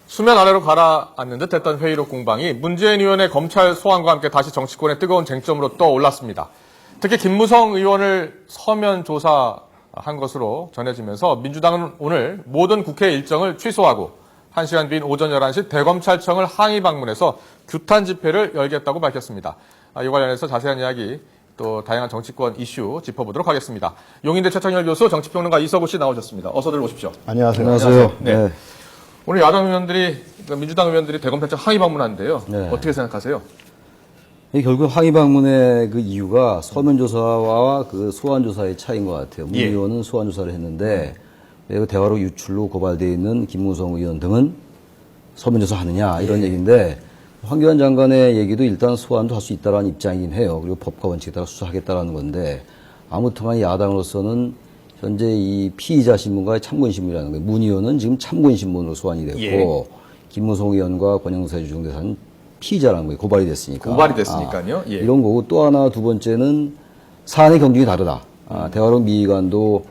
수면 아래로 가라앉는 듯 했던 회의록 공방이 문재인 의원의 검찰 소환과 함께 다시 정치권의 뜨거운 쟁점으로 떠올랐습니다. 특히 김무성 의원을 서면 조사한 것으로 전해지면서 민주당은 오늘 모든 국회 일정을 취소하고 1시간 뒤인 오전 11시 대검찰청을 항의 방문해서 규탄 집회를 열겠다고 밝혔습니다. 이 관련해서 자세한 이야기 또 다양한 정치권 이슈 짚어보도록 하겠습니다. 용인대 최창열 교수, 정치평론가 이석우 씨 나오셨습니다. 어서들 오십시오. 안녕하세요. 안녕하세요. 네. 오늘 야당 의원들이, 그러니까 민주당 의원들이 대검찰청 항의 방문하는데요. 네. 어떻게 생각하세요? 결국 항의 방문의 그 이유가 서면 조사와 그 소환 조사의 차이인 것 같아요. 문 의원은 소환 조사를 했는데 대화록 유출로 고발되어 있는 김무성 의원 등은 서면 조사하느냐 이런 얘기인데 황교안 장관의 얘기도 일단 소환도 할 수 있다라는 입장이긴 해요. 그리고 법과 원칙에 따라 수사하겠다라는 건데 아무튼간 야당으로서는 현재 이 피의자 신문과의 참고인 신문이라는 거예요. 문 의원은 지금 참고인 신문으로 소환이 됐고 김무성 의원과 권영세 주중대사는 피의자라는 거예요. 고발이 됐으니까. 고발이 됐으니까요. 예. 이런 거고 또 하나 두 번째는 사안의 경중이 다르다. 대화록 미의관도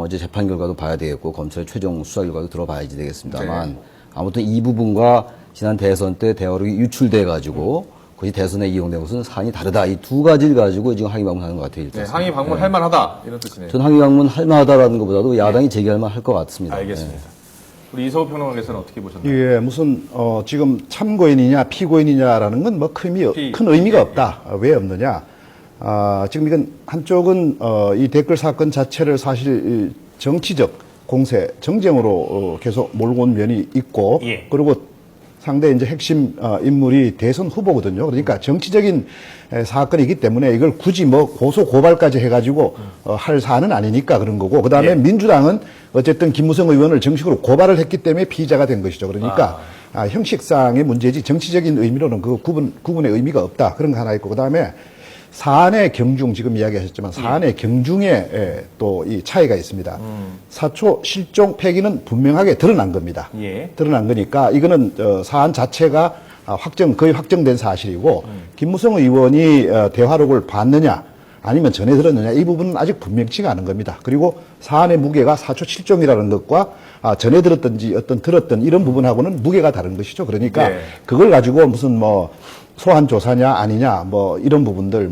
이제 재판 결과도 봐야 되겠고 검찰의 최종 수사 결과도 들어봐야지 되겠습니다만 아무튼 이 부분과 지난 대선 때 대화록이 유출돼 가지고 그것이 대선에 이용된 것은 사안이 다르다. 이 두 가지를 가지고 지금 항의 방문하는 것 같아요. 일단. 네, 항의 방문할 만하다 이런 뜻이네요. 전 항의 방문 할 만하다라는 것보다도 야당이 제기할 만할 것 같습니다. 알겠습니다. 우리 이석우 평론가께서는 어떻게 보셨나요? 예, 무슨 지금 참고인이냐 피고인이냐라는 건 뭐 큰 의미가 없다. 왜 없느냐? 지금 이건 한쪽은 이 댓글 사건 자체를 사실 정치적 공세, 정쟁으로 계속 몰고 온 면이 있고, 그리고 상대 이제 핵심 인물이 대선 후보거든요. 그러니까 정치적인 사건이기 때문에 이걸 굳이 뭐 고소 고발까지 해가지고 할 사안은 아니니까 그런 거고. 그다음에 민주당은 어쨌든 김무성 의원을 정식으로 고발을 했기 때문에 피의자가 된 것이죠. 그러니까 형식상의 문제지 정치적인 의미로는 그 구분의 의미가 없다. 그런 거 하나 있고. 그다음에 사안의 경중, 지금 이야기하셨지만 사안의 경중에 또 이 차이가 있습니다. 사초 실종 폐기는 분명하게 드러난 겁니다. 드러난 거니까 이거는 사안 자체가 거의 확정된 사실이고 김무성 의원이 대화록을 봤느냐 아니면 전해 들었느냐 이 부분은 아직 분명치가 않은 겁니다. 그리고 사안의 무게가 사초 실종이라는 것과 전해 들었든지 들었던 이런 부분하고는 무게가 다른 것이죠. 그러니까 그걸 가지고 무슨 뭐 소환 조사냐 아니냐 뭐 이런 부분들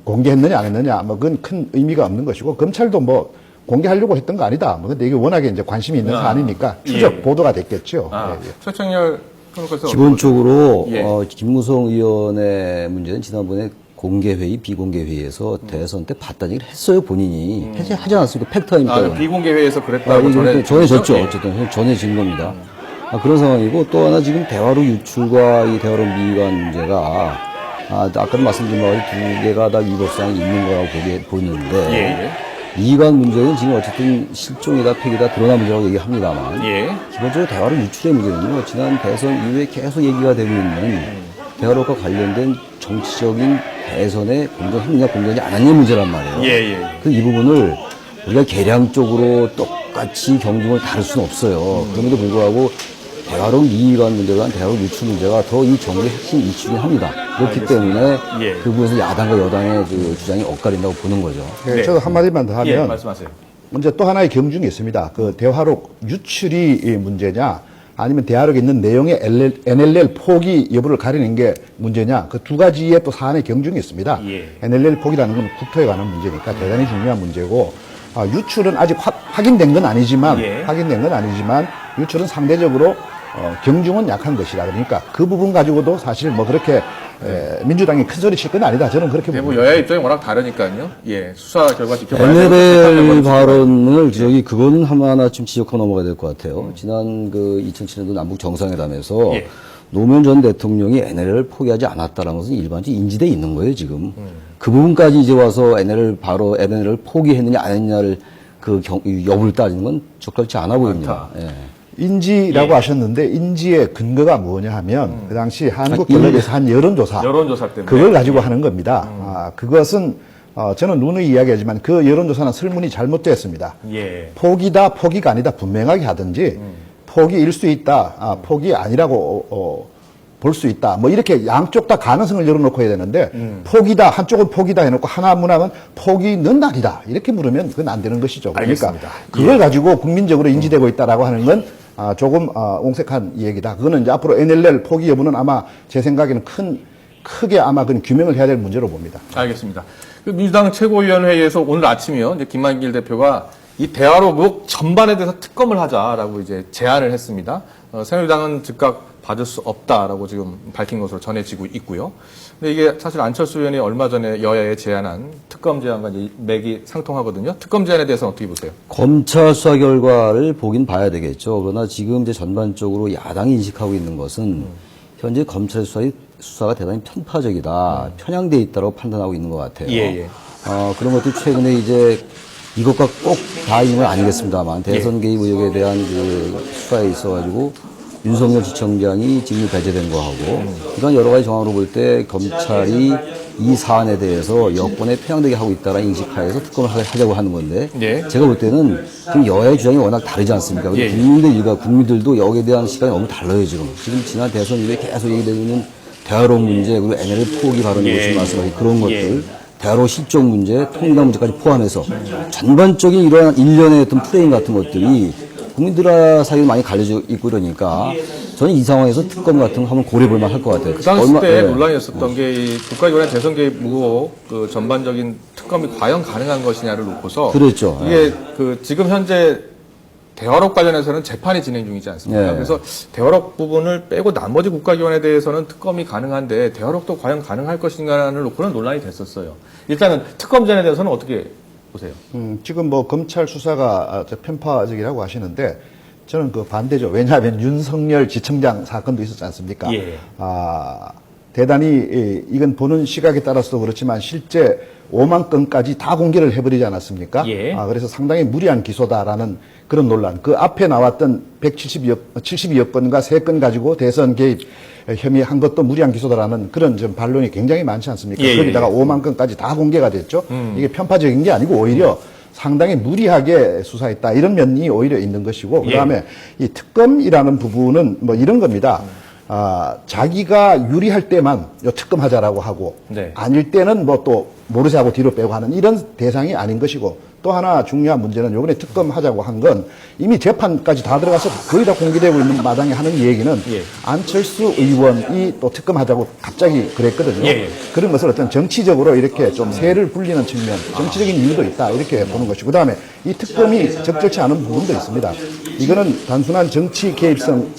공개했느냐 안 했느냐 뭐 그건 큰 의미가 없는 것이고 검찰도 뭐 공개하려고 했던 거 아니다. 뭐 근데 이게 워낙에 이제 관심이 있는 사안이니까 추적 보도가 됐겠죠. 최창열 평론가께서 기본적으로 김무성 의원의 문제는 지난번에 공개회의, 비공개회의에서 대선 때 봤다는 얘기를 했어요, 본인이. 하지 않았습니까? 팩트 아닙니까? 비공개회의에서 그랬다고 전해졌죠. 어쨌든 전해진 겁니다. 그런 상황이고 또 하나 지금 대화록 유출과 이 대화록 미의관 문제가 아까도 말씀드린 바와 두 개가 다 위법사항이 있는 거라고 보이는데 미의관 문제는 지금 어쨌든 실종이다 폐기다 드러난 문제라고 얘기합니다만 기본적으로 대화록 유출의 문제는요 지난 대선 이후에 계속 얘기가 되고 있는 대화록과 관련된 정치적인 대선에 공정했느냐 공정하지 않았느냐 문제란 말이에요. 이 부분을 우리가 계량적으로 똑같이 경중을 다룰 수는 없어요. 그럼에도 불구하고 대화록 미의관 문제가 대화록 유출 문제가 더 이 정부의 핵심 이슈긴 합니다. 그렇기 때문에 그 부분에서 야당과 여당의 그 주장이 엇갈린다고 보는 거죠. 저도 한마디만 더 하면 말씀하세요. 먼저 또 하나의 경중이 있습니다. 그 대화록 유출이 문제냐 아니면 대화록에 있는 내용의 NLL 포기 여부를 가리는 게 문제냐 그 두 가지의 또 사안의 경중이 있습니다. NLL 포기라는 건 국토에 관한 문제니까 대단히 중요한 문제고 유출은 아직 확인된 건 아니지만 유출은 상대적으로 경중은 약한 것이다. 그러니까 그 부분 가지고도 사실 뭐 그렇게 민주당이 큰 소리 칠 건 아니다. 저는 그렇게 봅니다. 뭐 여야 입장이 워낙 다르니까요. 수사 결과 지켜봐야 NLL 발언을 그거는 하나 좀 지적하고 넘어가야 될 것 같아요. 지난 그 2007년도 남북 정상회담에서 노무현 전 대통령이 NLL을 포기하지 않았다는 것은 일반적으로 인지돼 있는 거예요, 지금. 그 부분까지 이제 와서 NLL을 포기했느냐 안 했느냐를 여부를 따지는 건 적절치 않아 보입니다. 인지라고 하셨는데 인지의 근거가 뭐냐 하면 그 당시 한국갤럽에서 한 여론조사 때문에 그걸 가지고 하는 겁니다. 그것은 저는 누누이 이야기하지만 그 여론조사는 설문이 잘못됐습니다. 포기다 포기가 아니다 분명하게 하든지 포기일 수 있다 포기 아니라고 볼 수 있다. 뭐 이렇게 양쪽 다 가능성을 열어놓고 해야 되는데 포기다 한쪽은 포기다 해놓고 하나 문항은 포기는 아니다 이렇게 물으면 그건 안 되는 것이죠. 그러니까 그걸 가지고 국민적으로 인지되고 있다라고 하는 건 조금 옹색한 얘기다. 그거는 이제 앞으로 NLL 포기 여부는 아마 제 생각에는 크게 아마 그건 규명을 해야 될 문제로 봅니다. 알겠습니다. 그 민주당 최고위원회의에서 오늘 아침이요, 이제 김만길 대표가 이 대화록 의혹 전반에 대해서 특검을 하자라고 이제 제안을 했습니다. 새누리당은 즉각 받을 수 없다라고 지금 밝힌 것으로 전해지고 있고요. 근데 이게 사실 안철수 의원이 얼마 전에 여야에 제안한 특검 제안과 이제 맥이 상통하거든요. 특검 제안에 대해서는 어떻게 보세요? 검찰 수사 결과를 보긴 봐야 되겠죠. 그러나 지금 이제 전반적으로 야당이 인식하고 있는 것은 현재 검찰 수사가 대단히 편파적이다, 편향돼 있다고 판단하고 있는 것 같아요. 그런 것도 최근에 이제 이것과 꼭 다 있는 건 아니겠습니다만 대선 개입 의혹에 대한 그 수사에 있어가지고 윤석열 지청장이 직무 배제된 거하고 이런 여러 가지 정황으로 볼 때 검찰이 이 사안에 대해서 여권에 편향되게 하고 있다는 인식하에서 특검을 하자고 하는 건데 제가 볼 때는 지금 여야의 주장이 워낙 다르지 않습니까? 국민들도 여기에 대한 시각이 너무 달라요 지금. 지난 대선 이후에 계속 얘기되고 있는 대화록 문제 그리고 NLL 포기 발언 것을 말씀하신 그런 것들 대화록 실종 문제, 통일당 문제까지 포함해서 전반적인 이러한 일련의 어떤 프레임 같은 것들이 국민들 사이에 많이 갈려져 있고 그러니까 저는 이 상황에서 특검 같은 거 한번 고려해 볼 만할 것 같아요. 그 당시 때 논란이었었던 게 이 국가기관의 대선 개입 의혹 그 전반적인 특검이 과연 가능한 것이냐를 놓고서 그랬죠. 이게 그 지금 현재 대화록 관련해서는 재판이 진행 중이지 않습니까? 그래서 대화록 부분을 빼고 나머지 국가기관에 대해서는 특검이 가능한데 대화록도 과연 가능할 것인가를 놓고는 논란이 됐었어요. 일단은 특검 전에 대해서는 어떻게 보세요? 지금 뭐 검찰 수사가 편파적이라고 하시는데 저는 그 반대죠. 왜냐하면 윤석열 지청장 사건도 있었지 않습니까? 대단히 이건 보는 시각에 따라서도 그렇지만 실제 5만 건까지 다 공개를 해버리지 않았습니까? 그래서 상당히 무리한 기소다라는 그런 논란. 그 앞에 나왔던 72여 건과 3건 가지고 대선 개입 혐의한 것도 무리한 기소다라는 그런 좀 반론이 굉장히 많지 않습니까? 거기다가 5만 건까지 다 공개가 됐죠. 이게 편파적인 게 아니고 오히려 상당히 무리하게 수사했다. 이런 면이 오히려 있는 것이고, 그 다음에 이 특검이라는 부분은 뭐 이런 겁니다. 자기가 유리할 때만 특검하자라고 하고, 아닐 때는 뭐 또 모르지 하고 뒤로 빼고 하는 이런 대상이 아닌 것이고, 또 하나 중요한 문제는 요번에 특검하자고 한 건 이미 재판까지 다 들어가서 거의 다 공개되고 있는 마당에 하는 얘기는 안철수 의원이 또 특검하자고 갑자기 그랬거든요. 그런 것을 어떤 정치적으로 이렇게 좀 세를 불리는 측면, 정치적인 이유도 있다 이렇게 보는 것이고, 그다음에 이 특검이 적절치 않은 부분도 있습니다. 이거는 단순한 정치 개입성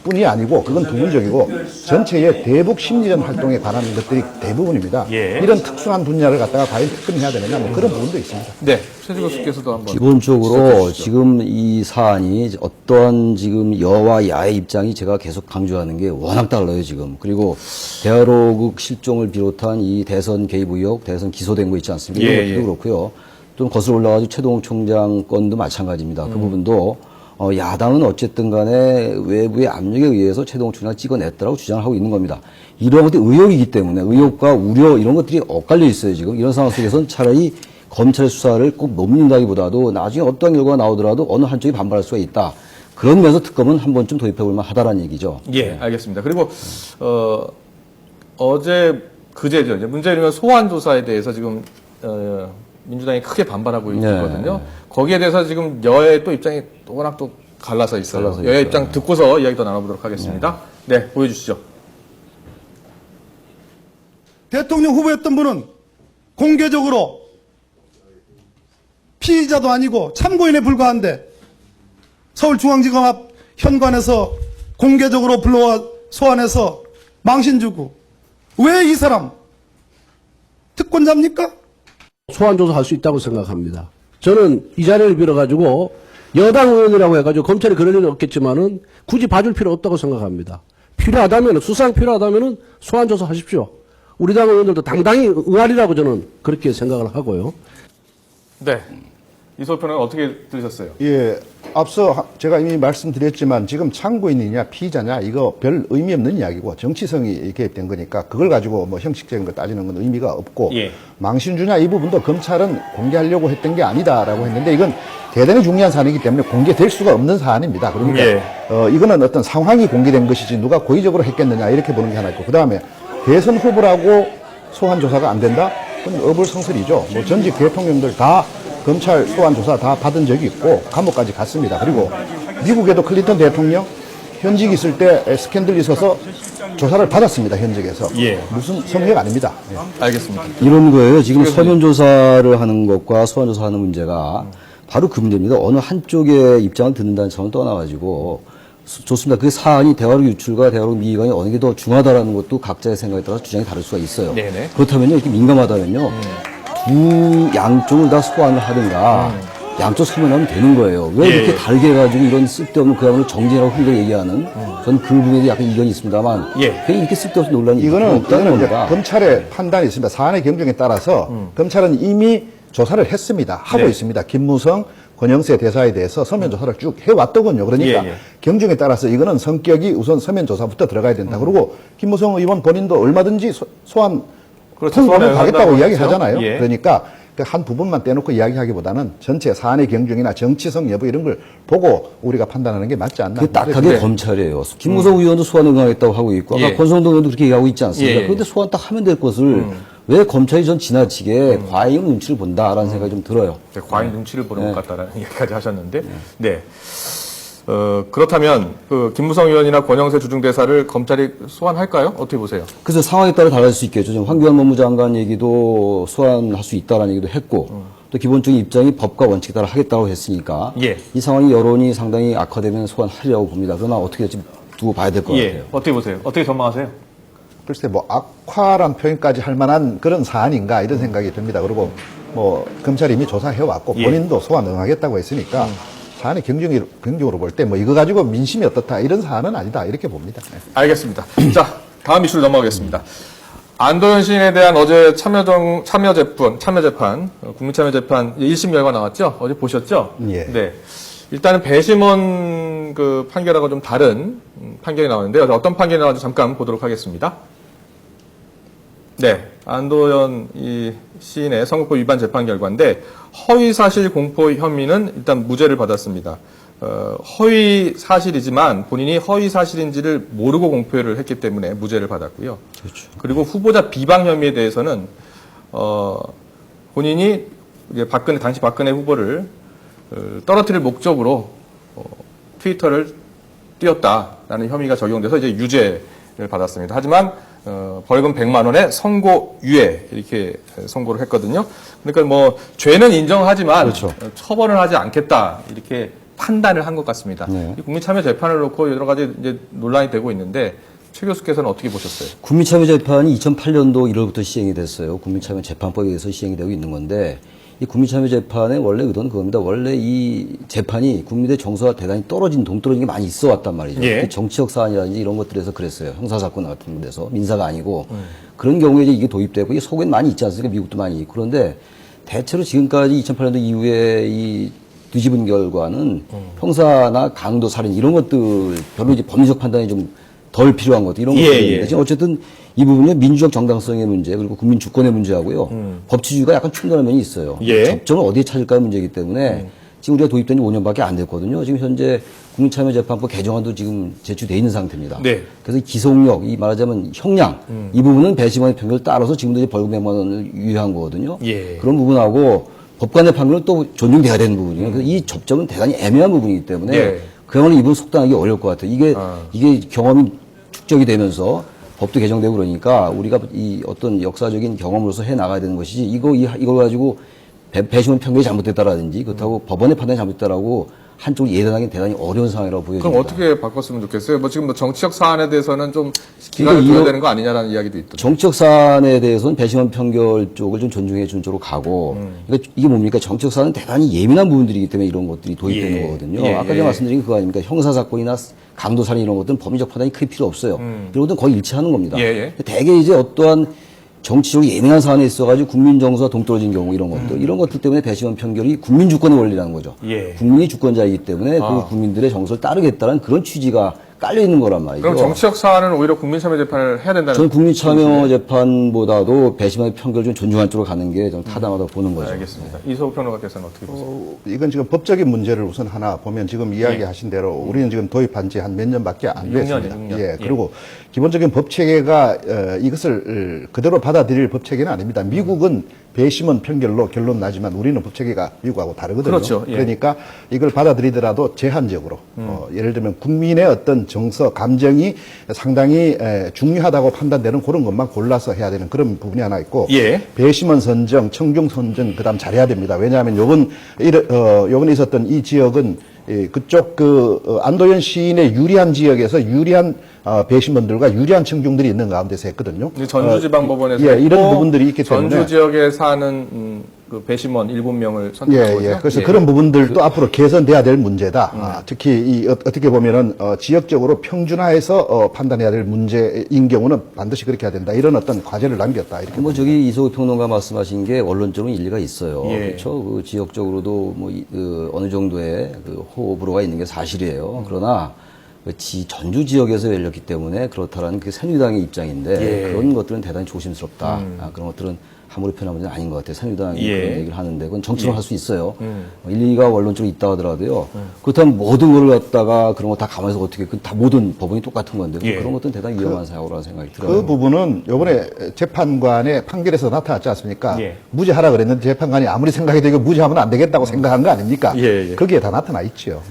뿐이 아니고 그건 부분적이고 전체의 대북 심리전 활동에 관한 것들이 대부분입니다. 이런 특수한 분야를 갖다가 과연 특검해야 되느냐 뭐 그런 부분도 있습니다. 네, 최재 교수께서도 한번 기본적으로 지금 이 사안이 어떠한 지금 여와 야의 입장이 제가 계속 강조하는 게 워낙 달라요 지금. 그리고 대화록 실종을 비롯한 이 대선 개입 의혹, 대선 기소된 거 있지 않습니까? 이런 것도 그렇고요. 좀 거슬러 올라가지고 최동욱 총장 건도 마찬가지입니다. 그 부분도 야당은 어쨌든 간에 외부의 압력에 의해서 최동욱 총장을 찍어냈다라고 주장을 하고 있는 겁니다. 이런 것들이 의혹이기 때문에 의혹과 우려 이런 것들이 엇갈려 있어요 지금. 이런 상황 속에서는 차라리 검찰 수사를 꼭 넘긴다기보다도 나중에 어떠한 결과가 나오더라도 어느 한쪽이 반발할 수가 있다. 그런 면에서 특검은 한 번쯤 도입해볼 만하다라는 얘기죠. 알겠습니다. 그리고 그제죠. 이제 문재인 의원 소환 조사에 대해서 지금 민주당이 크게 반발하고 있거든요. 거기에 대해서 지금 여야의 또 입장이 워낙 또 갈라서 있어요. 여야 입장 듣고서 이야기 더 나눠보도록 하겠습니다. 네, 보여주시죠. 대통령 후보였던 분은 공개적으로 피의자도 아니고 참고인에 불과한데 서울중앙지검 앞 현관에서 공개적으로 불러와 소환해서 망신 주고, 왜 이 사람 특권자입니까? 소환 조사할 수 있다고 생각합니다. 저는 이 자리를 빌어가지고 여당 의원이라고 해가지고 검찰이 그럴 일은 없겠지만은 굳이 봐줄 필요 없다고 생각합니다. 필요하다면, 수사가 필요하다면은 소환 조사하십시오. 우리 당 의원들도 당당히 의아리라고 저는 그렇게 생각을 하고요. 네. 이소표는 어떻게 들으셨어요? 앞서 제가 이미 말씀드렸지만 지금 참고인이냐 피의자냐 이거 별 의미 없는 이야기고 정치성이 개입된 거니까 그걸 가지고 뭐 형식적인 거 따지는 건 의미가 없고 망신주냐 이 부분도 검찰은 공개하려고 했던 게 아니다라고 했는데 이건 대단히 중요한 사안이기 때문에 공개될 수가 없는 사안입니다. 그러니까 이거는 어떤 상황이 공개된 것이지 누가 고의적으로 했겠느냐 이렇게 보는 게 하나 있고, 그다음에 대선 후보라고 소환 조사가 안 된다? 그건 어불성설이죠. 뭐 전직 대통령들 다 검찰 소환 조사 다 받은 적이 있고 감옥까지 갔습니다. 그리고 미국에도 클린턴 대통령 현직 있을 때 스캔들이 있어서 조사를 받았습니다. 현직에서. 예. 무슨 성역 아닙니다. 예. 알겠습니다. 이런 거예요. 지금 서면 조사를 하는 것과 소환 조사하는 문제가 바로 그 문제입니다. 어느 한쪽의 입장을 듣는다는 점은 떠나가지고 좋습니다. 그 사안이 대화록 유출과 대화록 미의관이 어느 게 더 중하다라는 것도 각자의 생각에 따라서 주장이 다를 수가 있어요. 네네. 그렇다면요, 이렇게 민감하다면요, 두 양쪽을 다 소환을 하든가 양쪽 소면하면 되는 거예요. 왜 예, 이렇게 예. 달게 해가지고 이런 쓸데없는 그야말로 정쟁이라고 흔히 얘기하는 저는 그 부분에 약간 이견이 있습니다만 예. 괜히 이렇게 쓸데없이 논란이 이거는 없다는 이제 겁니다. 검찰의 판단이 있습니다. 사안의 경중에 따라서 검찰은 이미 조사를 했습니다. 하고 네. 있습니다. 김무성, 권영세 대사에 대해서 서면 조사를 쭉 해왔더군요. 그러니까 예, 예. 경중에 따라서 이거는 성격이 우선 서면 조사부터 들어가야 된다. 그리고 김무성 의원 본인도 얼마든지 소환 그렇죠. 통보를 소환을 하겠다고 한다고 이야기하잖아요. 했죠. 예. 그러니까 그 한 부분만 떼놓고 이야기하기보다는 전체 사안의 경중이나 정치성 여부 이런 걸 보고 우리가 판단하는 게 맞지 않나. 그게 딱하게 네. 검찰이에요. 김무성 의원도 소환 응하겠다고 하고 있고, 아까 예. 권성동 의원도 그렇게 얘기하고 있지 않습니까? 예, 예. 그런데 소환 딱 하면 될 것을 왜 검찰이 전 지나치게 과잉 눈치를 본다라는 생각이 좀 들어요. 과잉 눈치를 보는 것 같다라는 얘기까지 하셨는데, 네. 그렇다면 그 김무성 의원이나 권영세 주중대사를 검찰이 소환할까요? 어떻게 보세요? 그래서 상황에 따라 달라질 수 있겠죠. 지금 황교안 법무장관 얘기도 소환할 수 있다라는 얘기도 했고, 또 기본적인 입장이 법과 원칙에 따라 하겠다고 했으니까, 예. 이 상황이 여론이 상당히 악화되면 소환하리라고 봅니다. 그러나 어떻게 될지 두고 봐야 될 것 같아요. 어떻게 보세요? 어떻게 전망하세요? 글쎄 뭐 악화란 표현까지 할 만한 그런 사안인가 이런 생각이 듭니다. 그리고 뭐 검찰이 이미 조사해 왔고 예. 본인도 소환 응하겠다고 했으니까 사안의 경중으로 볼 때 뭐 이거 가지고 민심이 어떻다 이런 사안은 아니다 이렇게 봅니다. 네. 알겠습니다. 자, 다음 이슈로 넘어가겠습니다. 안도현 시인에 대한 어제 참여재판, 국민참여재판 1심 결과 나왔죠? 어제 보셨죠? 예. 네. 일단은 배심원 그 판결하고 좀 다른 판결이 나왔는데요. 어떤 판결이 나왔는지 잠깐 보도록 하겠습니다. 네. 안도현 이 시인의 선거법 위반 재판 결과인데 허위사실 공포 혐의는 일단 무죄를 받았습니다. 허위 사실이지만 본인이 허위 사실인지를 모르고 공표를 했기 때문에 무죄를 받았고요. 그렇죠. 그리고 후보자 비방 혐의에 대해서는 본인이 이제 당시 박근혜 후보를 떨어뜨릴 목적으로 트위터를 띄웠다라는 혐의가 적용돼서 이제 유죄를 받았습니다. 하지만 벌금 100만 원에 선고유예 이렇게 선고를 했거든요. 그러니까 뭐 죄는 인정하지만 그렇죠. 처벌을 하지 않겠다 이렇게 판단을 한 것 같습니다. 네. 이 국민참여재판을 놓고 여러 가지 이제 논란이 되고 있는데 최 교수께서는 어떻게 보셨어요? 국민참여재판이 2008년도 1월부터 시행이 됐어요. 국민참여재판법에 의해서 시행이 되고 있는 건데 이 국민참여재판의 원래 의도는 그겁니다. 원래 이 재판이 국민의 정서가 대단히 동떨어진 게 많이 있어 왔단 말이죠. 예. 특히 정치적 사안이라든지 이런 것들에서 그랬어요. 형사사건 같은 데서 민사가 아니고 그런 경우에 이제 이게 도입되고 이게 속에는 많이 있지 않습니까? 미국도 많이 있고. 그런데 대체로 지금까지 2008년도 이후에 이 뒤집은 결과는 형사나 강도 살인 이런 것들 별로 이제 법리적 판단이 좀 덜 필요한 것들 이런 것들입니다. 지금 어쨌든 이 부분은 민주적 정당성의 문제 그리고 국민 주권의 문제하고요. 법치주의가 약간 충돌하는 면이 있어요. 예. 접점을 어디에 찾을까 문제이기 때문에 지금 우리가 도입된 지 5년밖에 안 됐거든요. 지금 현재 국민참여재판법 개정안도 지금 제출돼 있는 상태입니다. 네. 그래서 기소력, 이 말하자면 형량 이 부분은 배심원의 평결을 따라서 지금도 이제 벌금 100만 원을 유예한 거거든요. 예. 그런 부분하고 법관의 판결은 또 존중돼야 되는 부분이에요. 그래서 이 접점은 대단히 애매한 부분이기 때문에 예. 그야말로 이분 속단하기 어려울 것 같아요. 이게 경험이 축적이 되면서 법도 개정되고 그러니까 우리가 이 어떤 역사적인 경험으로서 해 나가야 되는 것이지 이걸 가지고 배심원 판결이 잘못됐다라든지 그렇다고 법원의 판단이 잘못됐다라고 한쪽을 예단하기는 대단히 어려운 상황이라고 보여집니다. 그럼 어떻게 바꿨으면 좋겠어요? 뭐 지금 뭐 정치적 사안에 대해서는 좀 기간을 그러니까 둬야 되는 거 아니냐라는 이야기도 있던데. 정치적 사안에 대해서는 배심원 판결 쪽을 좀 존중해 준 쪽으로 가고 그러니까 이게 뭡니까? 정치적 사안은 대단히 예민한 부분들이기 때문에 이런 것들이 도입되는 예. 거거든요. 예, 아까 제가 예. 말씀드린 그거 아닙니까? 형사사건이나 강도살인 이런 것들은 법리적 판단이 크게 필요 없어요. 이런 것들은 거의 일치하는 겁니다. 예, 예. 대개 이제 어떠한 정치적으로 예민한 사안에 있어가지고 국민 정서가 동떨어진 경우 이런 것들 이런 것들 때문에 배심원 판결이 국민 주권의 원리라는 거죠. 예. 국민이 주권자이기 때문에 그 국민들의 정서를 따르겠다는 그런 취지가 깔려 있는 거란 말이죠. 그럼 정치적 사안은 오히려 국민참여재판을 해야 된다는. 저는 국민참여재판보다도 배심원의 판결을 좀 존중할 쪽으로 가는 게 저는 타당하다고 보는 거죠. 알겠습니다. 이소국 평론가께서는 어떻게 보세요? 이건 지금 법적인 문제를 우선 하나 보면 지금 이야기하신 대로 우리는 지금 도입한 지 한 몇 년밖에 안 6년 이요, 됐습니다. 6년. 예, 그리고 기본적인 법 체계가 이것을 그대로 받아들일 법 체계는 아닙니다. 미국은 배심원 판결로 결론 나지만 우리는 법체계가 미국하고 다르거든요. 그렇죠. 예. 그러니까 이걸 받아들이더라도 제한적으로 예를 들면 국민의 어떤 정서, 감정이 상당히 중요하다고 판단되는 그런 것만 골라서 해야 되는 그런 부분이 하나 있고 예. 배심원 선정, 청중 선정 그다음 잘해야 됩니다. 왜냐하면 요번에 있었던 이 지역은 그쪽 안도현 시인의 유리한 지역에서 유리한 배심원들과 유리한 청중들이 있는 가운데서 했거든요. 전주지방법원에서 예, 이런 했고, 부분들이 있기 때문에 전주 지역에 사는 그 배심원 7명을 선택한 거죠. 그래서 예. 그런 부분들도 앞으로 개선돼야 될 문제다. 특히 어떻게 보면은 지역적으로 평준화해서 판단해야 될 문제인 경우는 반드시 그렇게 해야 된다. 이런 어떤 과제를 남겼다. 이렇게. 뭐 저기 이소국 평론가 말씀하신 게 원론적으로 일리가 있어요. 예. 그렇죠. 그 지역적으로도 뭐 어느 정도의 그 호불호가 있는 게 사실이에요. 그러나 전주 지역에서 열렸기 때문에 그렇다라는 그 새누리당의 입장인데 예. 그런 것들은 대단히 조심스럽다. 그런 것들은 함부로 표현하는 문제는 아닌 것 같아요. 새누리당이 예. 그런 얘기를 하는데 그건 정치로 할 수 있어요. 일리가 원론적으로 있다 하더라도요. 그렇다면 모든 걸 갖다가 그런 거 다 감안해서 어떻게 다 모든 법원이 똑같은 건데 예. 그런 것들은 대단히 위험한 사고라는 생각이 그 들어요. 부분은 요번에 재판관의 판결에서 나타났지 않습니까? 예. 무죄하라 그랬는데 재판관이 아무리 생각해도 이거 무죄하면 안 되겠다고 생각한 거 아닙니까? 예, 예. 거기에 다 나타나 있지요.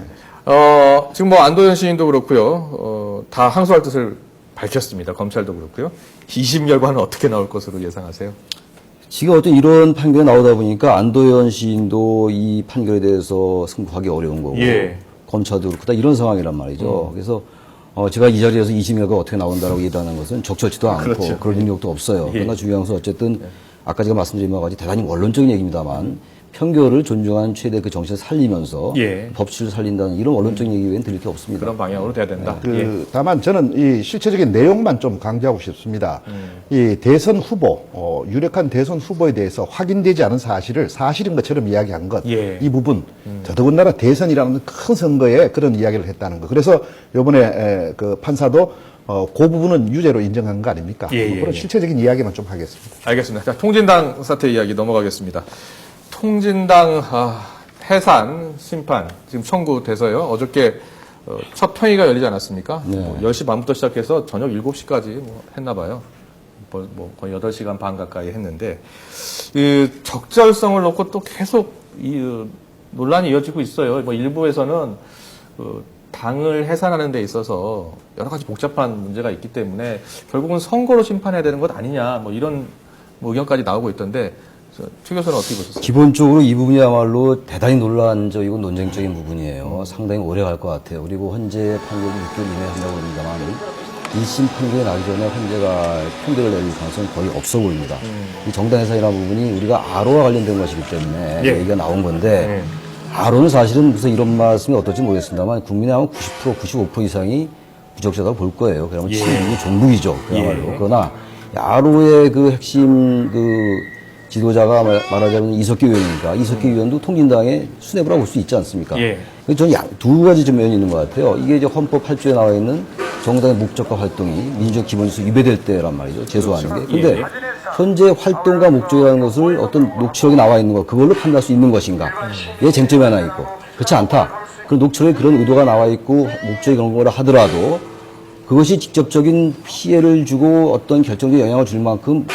지금 뭐 안도현 시인도 그렇고요. 다 항소할 뜻을 밝혔습니다. 검찰도 그렇고요. 2심 결과는 어떻게 나올 것으로 예상하세요? 지금 어떤 이런 판결이 나오다 보니까 안도현 시인도 이 판결에 대해서 승부하기 어려운 거고 예. 검찰도 그렇고 다 이런 상황이란 말이죠. 그래서 제가 이 자리에서 2심 결과가 어떻게 나온다라고 얘기하는 것은 적절치도 않고 그렇죠. 그럴 능력도 없어요. 예. 그러나 중요한 것은 어쨌든 아까 제가 말씀드린 바와 같이 대단히 원론적인 얘기입니다만 편결을 존중하는 최대 그 정신을 살리면서 예. 법치를 살린다는 이런 원론적인 얘기 외에는 드릴 게 없습니다. 그런 방향으로 돼야 된다. 예. 다만 저는 이 실체적인 내용만 좀 강조하고 싶습니다. 이 대선 후보, 유력한 대선 후보에 대해서 확인되지 않은 사실을 사실인 것처럼 이야기한 것, 예. 이 부분, 더더군다나 대선이라는 큰 선거에 그런 이야기를 했다는 것. 그래서 요번에 그 판사도 그 부분은 유죄로 인정한 거 아닙니까? 예, 예, 그런 예. 실체적인 이야기만 좀 하겠습니다. 알겠습니다. 자, 통진당 사태 이야기 넘어가겠습니다. 통진당 해산 심판 지금 청구돼서요. 어저께 첫 평의가 열리지 않았습니까? 네. 뭐 10시 반부터 시작해서 저녁 7시까지 뭐 했나 봐요. 뭐 거의 8시간 반 가까이 했는데 그 적절성을 놓고 또 계속 이 논란이 이어지고 있어요. 뭐 일부에서는 당을 해산하는 데 있어서 여러 가지 복잡한 문제가 있기 때문에 결국은 선거로 심판해야 되는 것 아니냐 뭐 이런 뭐 의견까지 나오고 있던데 최 교수는 어떻게 보셨어요? 기본적으로 이 부분이야말로 대단히 논란적이고 논쟁적인 부분이에요. 상당히 오래 갈 것 같아요. 그리고 현재 판결이 6개월 이내에 한다고 합니다만 1심 판결이 나기 전에 헌재가 판결을 내릴 가능성은 거의 없어 보입니다. 이 정당 해산이라는 부분이 우리가 아로와 관련된 것이기 때문에 예. 얘기가 나온 건데 아로는 사실은 무슨 이런 말씀이 어떨지 모르겠습니다만 국민의 아마 90% 95% 이상이 부적절하다고 볼 거예요. 그러면 예. 친윤이 종북이죠. 그야말로. 예. 그러나 아로의 그 핵심 지도자가 말하자면 이석기 의원이니까 이석기 의원도 통진당의 수뇌부라고 볼 수 있지 않습니까? 예. 저는 두 가지 좀 면이 있는 것 같아요. 이게 이제 헌법 8조에 나와 있는 정당의 목적과 활동이 민주적 기본에서 위배될 때란 말이죠. 제소하는 게. 근데 예. 현재 활동과 목적이라는 것을 어떤 녹취록에 나와 있는 것, 그걸로 판단할 수 있는 것인가? 이게 쟁점이 하나 있고. 그렇지 않다. 그 녹취록에 그런 의도가 나와 있고 목적이 그런 거라 하더라도 그것이 직접적인 피해를 주고 어떤 결정적 영향을 줄 만큼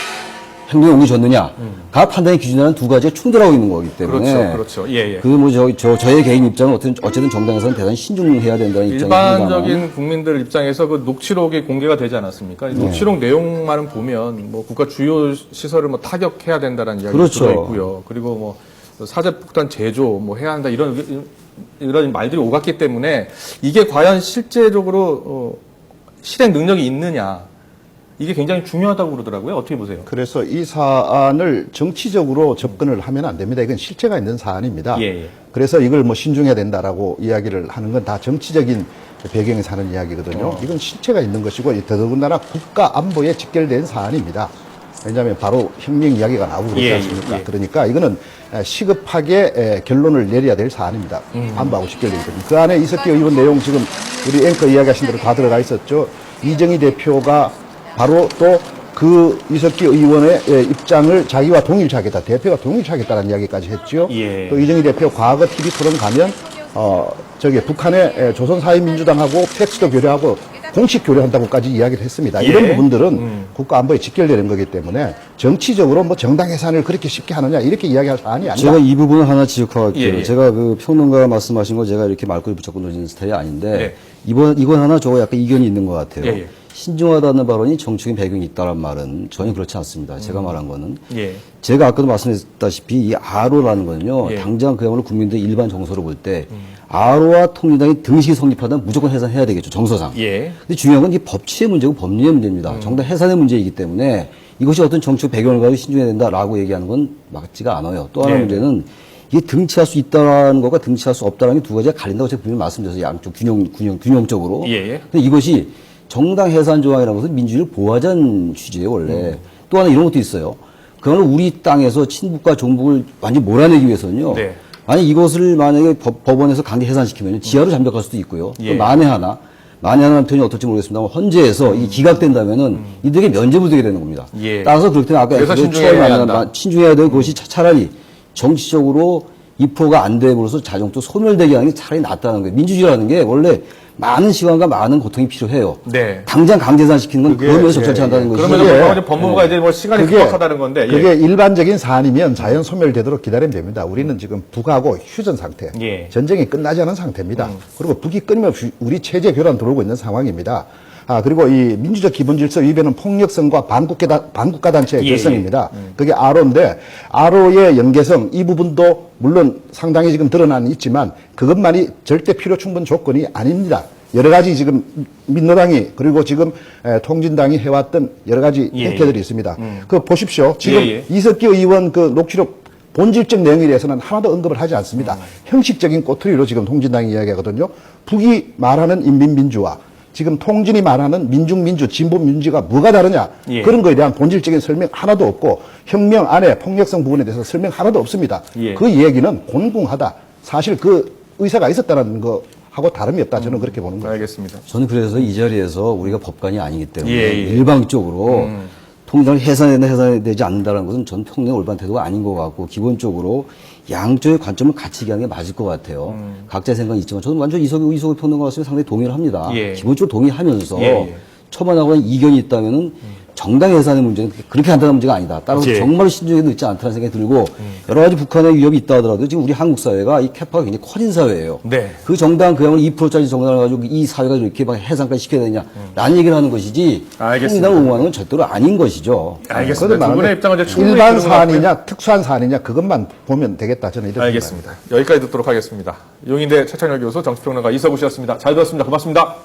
행동에 옮겨졌느냐가 판단의 기준이라는 두 가지가 충돌하고 있는 거기 때문에. 그렇죠. 예, 예. 저의 개인 입장은 어쨌든 정당에서는 대단히 신중해야 된다는 입장입니다. 일반적인 국민들 입장에서 그 녹취록이 공개가 되지 않았습니까? 이 녹취록 내용만은 보면 뭐 국가 주요 시설을 뭐 타격해야 된다는 이야기가 그렇죠. 들어 있고요. 그리고 뭐 사제폭탄 제조 뭐 해야 한다 이런 말들이 오갔기 때문에 이게 과연 실제적으로 실행 능력이 있느냐 이게 굉장히 중요하다고 그러더라고요. 어떻게 보세요? 그래서 이 사안을 정치적으로 접근을 하면 안 됩니다. 이건 실체가 있는 사안입니다. 예, 예. 그래서 이걸 뭐 신중해야 된다라고 이야기를 하는 건 다 정치적인 배경에서 하는 이야기거든요. 이건 실체가 있는 것이고 더더군다나 국가 안보에 직결된 사안입니다. 왜냐하면 바로 혁명 이야기가 나오고 그렇지 예, 않습니까? 예. 그러니까 이거는 시급하게 결론을 내려야 될 사안입니다. 안보하고 직결되기 때문에. 그 안에 이석기 의원 내용 지금 우리 앵커 이야기하신 대로 다 들어가 있었죠. 이정희 대표가 바로 또 그 이석기 의원의 입장을 자기와 동일시하겠다. 대표가 동일시하겠다는 이야기까지 했죠. 예. 또 이정희 대표 과거 TV 토론 가면 북한의 조선사회민주당하고 팩스도 교류하고 공식 교류한다고까지 이야기를 했습니다. 이런 부분들은 국가안보에 직결되는 거기 때문에 정치적으로 뭐 정당 해산을 그렇게 쉽게 하느냐 이렇게 이야기할 사안이 아니다. 제가 이 부분을 하나 지적할게요. 예. 제가 그 평론가 말씀하신 거 제가 이렇게 말꼬리 붙잡고 놓는 스타일이 아닌데 네. 이건 하나 저거 약간 이견이 있는 것 같아요. 예, 예. 신중하다는 발언이 정치적인 배경이 있다는 말은 전혀 그렇지 않습니다. 제가 말한 거는 예. 제가 아까도 말씀드렸다시피 이 아로라는 거는요. 예. 당장 그야말로 국민들의 일반 정서로 볼 때 아로와 통일당이 등식이 성립하다면 무조건 해산해야 되겠죠. 정서상. 예. 근데 중요한 건 이게 법치의 문제고 법리의 문제입니다. 정당 해산의 문제이기 때문에 이것이 어떤 정치적 배경을 가지고 신중해야 된다라고 얘기하는 건 맞지가 않아요. 또 하나 예. 문제는 이게 등치할 수 있다는 것과 등치할 수 없다는 게 두 가지가 갈린다고 제가 분명히 말씀드려서 양쪽 균형적으로. 예, 예. 근데 이것이 정당 해산 조항이라는 것은 민주주의를 보호하자는 취지예요, 원래. 또 하나 이런 것도 있어요. 그거는 우리 땅에서 친북과 종북을 완전히 몰아내기 위해서는요. 네. 아니 이것을 만약에 법원에서 강제 해산시키면 지하로 잠적할 수도 있고요. 예. 또 만에 하나는 표현이 어떨지 모르겠습니다만 헌재에서 이게 기각된다면은 이들에게 면죄부 되게 되는 겁니다. 예. 따라서 그렇기 때문에 아까 그래서 그 신중해야 처음에 한다. 신중해야 되는 것이 차라리 정치적으로 입호가 안 됨으로써 자정적 소멸되게 하는 게 차라리 낫다는 거예요. 민주주의라는 게 원래 많은 시간과 많은 고통이 필요해요. 네. 당장 강제산시키는 건 그러면서 적절치 않다는 것이죠. 그러면 그게- 법무부가 이제 뭐 시간이 부족하다는 건데. 예. 그게 일반적인 사안이면 자연 소멸되도록 기다리면 됩니다. 우리는 지금 북하고 휴전 상태, 예. 전쟁이 끝나지 않은 상태입니다. 그리고 북이 끊임없이 우리 체제 교란 들어오고 있는 상황입니다. 그리고 이 민주적 기본 질서 위배는 폭력성과 반국가 단체의 예, 결성입니다. 그게 아로인데 아로의 연계성 이 부분도 물론 상당히 지금 드러나는 있지만 그것만이 절대 필요 충분 조건이 아닙니다. 여러 가지 지금 민노당이 그리고 지금 통진당이 해왔던 여러 가지 예, 행태들이 있습니다. 그 보십시오. 지금 예, 예. 이석기 의원 그 녹취록 본질적 내용에 대해서는 하나도 언급을 하지 않습니다. 형식적인 꼬투리로 지금 통진당이 이야기하거든요. 북이 말하는 인민민주화 지금 통진이 말하는 민중민주, 진보민주가 뭐가 다르냐 예. 그런 거에 대한 본질적인 설명 하나도 없고 혁명 안에 폭력성 부분에 대해서 설명 하나도 없습니다. 예. 그 얘기는 곤궁하다. 사실 그 의사가 있었다는 거하고 다름이 없다. 저는 그렇게 보는 거예요. 알겠습니다. 저는 그래서 이 자리에서 우리가 법관이 아니기 때문에 예, 예. 일방적으로 통장을 해산되지 않는다는 것은 전 평균의 올바른 태도가 아닌 것 같고 기본적으로 양쪽의 관점을 같이 얘기하는 게 맞을 것 같아요. 각자의 생각이 있지만 저는 완전 이석우 평론가 말씀에 상당히 동의를 합니다. 예. 기본적으로 동의하면서 예, 예. 처만하고는 이견이 있다면은 정당 해산의 문제는 그렇게 간단한 문제가 아니다. 따라서 예. 정말 신중하게 늦지 않다는 생각이 들고 여러 가지 북한의 위협이 있다 하더라도 지금 우리 한국 사회가 이 캐파가 굉장히 커진 사회예요. 네. 그 정당 그야말로 2%짜리 정당을 가지고 이 사회가 이렇게 막 해산까지 시켜야 되냐라는 얘기를 하는 것이지 알겠습니다. 통일당을 옹호하는 건 절대로 아닌 것이죠. 알겠습니다. 두 분의 입장은 이제 충분히 일반 들은 것 같고요. 사안이냐 특수한 사안이냐 그것만 보면 되겠다. 저는 이렇게 알겠습니다. 여기까지 듣도록 하겠습니다. 용인대 최창렬 교수, 정치평론가 이석우 씨였습니다. 잘 들었습니다. 고맙습니다.